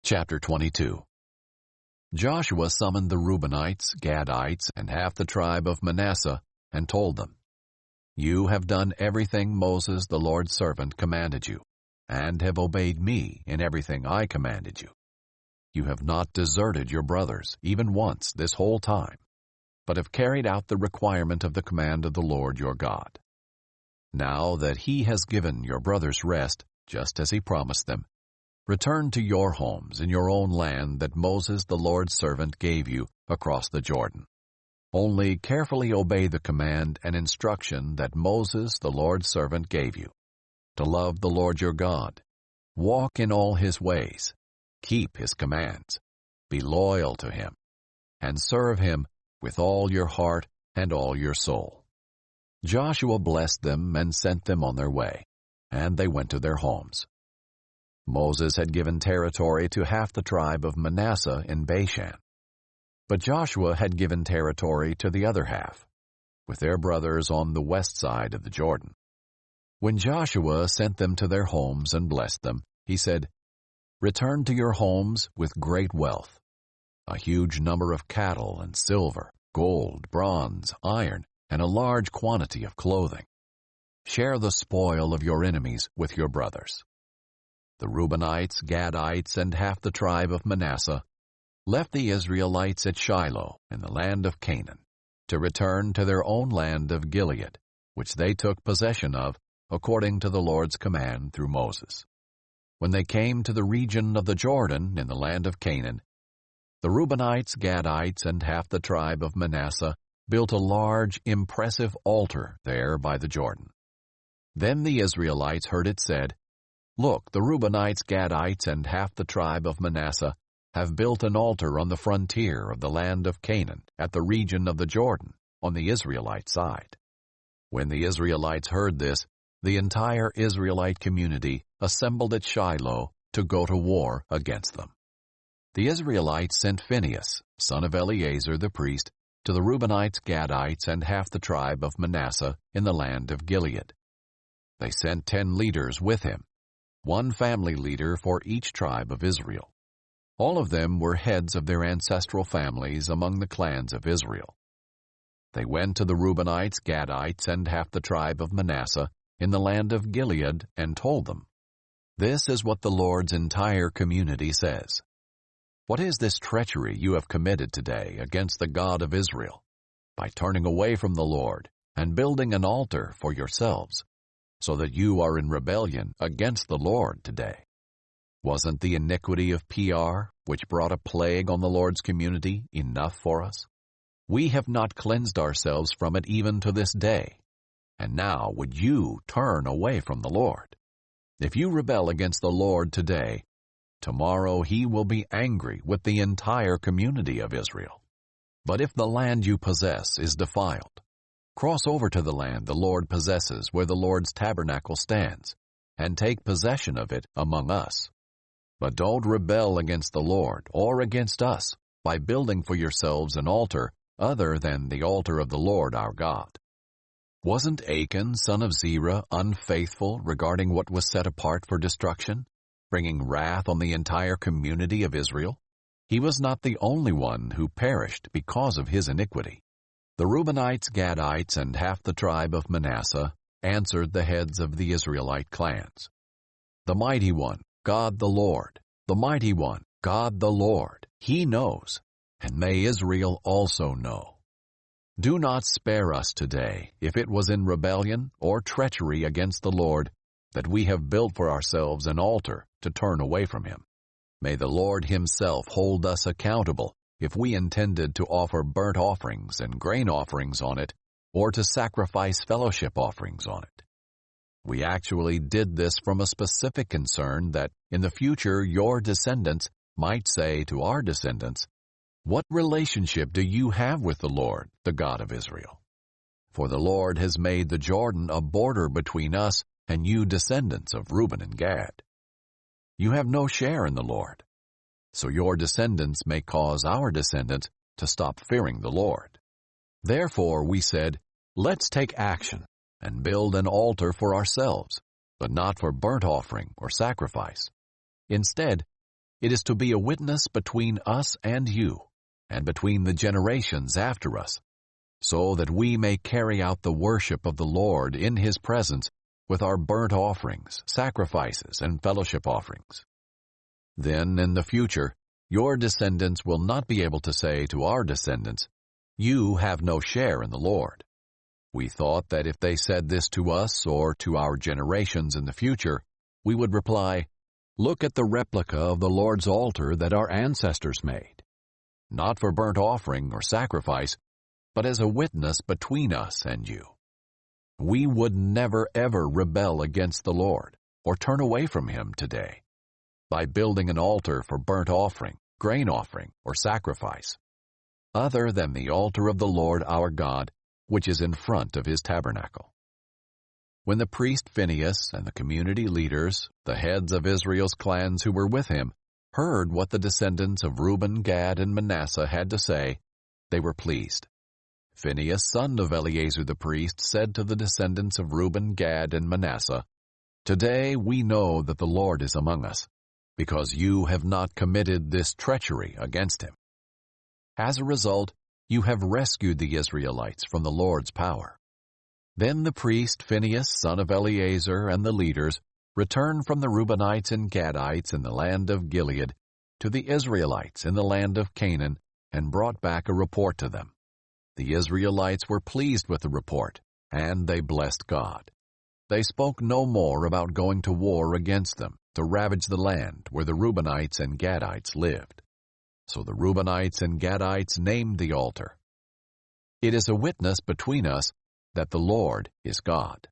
Chapter 22. Joshua summoned the Reubenites, Gadites, and half the tribe of Manasseh, and told them, "You have done everything Moses the Lord's servant commanded you, and have obeyed me in everything I commanded you. You have not deserted your brothers, even once this whole time, but have carried out the requirement of the command of the Lord your God. Now that he has given your brothers rest, just as he promised them, return to your homes in your own land that Moses the Lord's servant gave you across the Jordan. Only carefully obey the command and instruction that Moses the Lord's servant gave you, to love the Lord your God, walk in all his ways, keep his commands, be loyal to him, and serve him with all your heart and all your soul." Joshua blessed them and sent them on their way, and they went to their homes. Moses had given territory to half the tribe of Manasseh in Bashan, but Joshua had given territory to the other half, with their brothers on the west side of the Jordan. When Joshua sent them to their homes and blessed them, he said, "Return to your homes with great wealth, a huge number of cattle and silver, gold, bronze, iron, and a large quantity of clothing. Share the spoil of your enemies with your brothers." The Reubenites, Gadites, and half the tribe of Manasseh left the Israelites at Shiloh in the land of Canaan to return to their own land of Gilead, which they took possession of according to the Lord's command through Moses. When they came to the region of the Jordan in the land of Canaan, the Reubenites, Gadites, and half the tribe of Manasseh built a large, impressive altar there by the Jordan. Then the Israelites heard it said, "Look, the Reubenites, Gadites, and half the tribe of Manasseh have built an altar on the frontier of the land of Canaan at the region of the Jordan on the Israelite side." When the Israelites heard this, the entire Israelite community assembled at Shiloh to go to war against them. The Israelites sent Phinehas, son of Eleazar the priest, to the Reubenites, Gadites, and half the tribe of Manasseh in the land of Gilead. They sent 10 leaders with him, one family leader for each tribe of Israel. All of them were heads of their ancestral families among the clans of Israel. They went to the Reubenites, Gadites, and half the tribe of Manasseh in the land of Gilead and told them, "This is what the Lord's entire community says. What is this treachery you have committed today against the God of Israel, by turning away from the Lord and building an altar for yourselves, so that you are in rebellion against the Lord today? Wasn't the iniquity of Peor, which brought a plague on the Lord's community, enough for us? We have not cleansed ourselves from it even to this day. And now would you turn away from the Lord? If you rebel against the Lord today, tomorrow he will be angry with the entire community of Israel. But if the land you possess is defiled, cross over to the land the Lord possesses where the Lord's tabernacle stands, and take possession of it among us. But don't rebel against the Lord or against us by building for yourselves an altar other than the altar of the Lord our God. Wasn't Achan, son of Zerah, unfaithful regarding what was set apart for destruction, bringing wrath on the entire community of Israel? He was not the only one who perished because of his iniquity." The Reubenites, Gadites, and half the tribe of Manasseh answered the heads of the Israelite clans, "The mighty one, God the Lord, the mighty one, God the Lord, he knows, and may Israel also know. Do not spare us today if it was in rebellion or treachery against the Lord that we have built for ourselves an altar to turn away from him. May the Lord himself hold us accountable if we intended to offer burnt offerings and grain offerings on it, or to sacrifice fellowship offerings on it. We actually did this from a specific concern that in the future your descendants might say to our descendants, 'What relationship do you have with the Lord, the God of Israel?' For the Lord has made the Jordan a border between us and you descendants of Reuben and Gad. You have no share in the Lord, so your descendants may cause our descendants to stop fearing the Lord. Therefore we said, let's take action and build an altar for ourselves, but not for burnt offering or sacrifice. Instead, It is to be a witness between us and you, and between the generations after us, so that we may carry out the worship of the Lord in His presence with our burnt offerings, sacrifices, and fellowship offerings. Then, in the future, your descendants will not be able to say to our descendants, "You have no share in the Lord." We thought that if they said this to us or to our generations in the future, we would reply, "Look at the replica of the Lord's altar that our ancestors made," not for burnt offering or sacrifice, but as a witness between us and you. We would never ever rebel against the Lord or turn away from Him today by building an altar for burnt offering, grain offering, or sacrifice, other than the altar of the Lord our God, which is in front of His tabernacle. When the priest Phinehas and the community leaders, the heads of Israel's clans who were with him, heard what the descendants of Reuben, Gad, and Manasseh had to say, they were pleased. Phinehas, son of Eleazar the priest, said to the descendants of Reuben, Gad, and Manasseh, "Today we know that the Lord is among us, because you have not committed this treachery against Him. As a result, you have rescued the Israelites from the Lord's power." Then the priest Phinehas, son of Eleazar, and the leaders returned from the Reubenites and Gadites in the land of Gilead to the Israelites in the land of Canaan and brought back a report to them. The Israelites were pleased with the report, and they blessed God. They spoke no more about going to war against them to ravage the land where the Reubenites and Gadites lived. So the Reubenites and Gadites named the altar, "It is a witness between us that the Lord is God."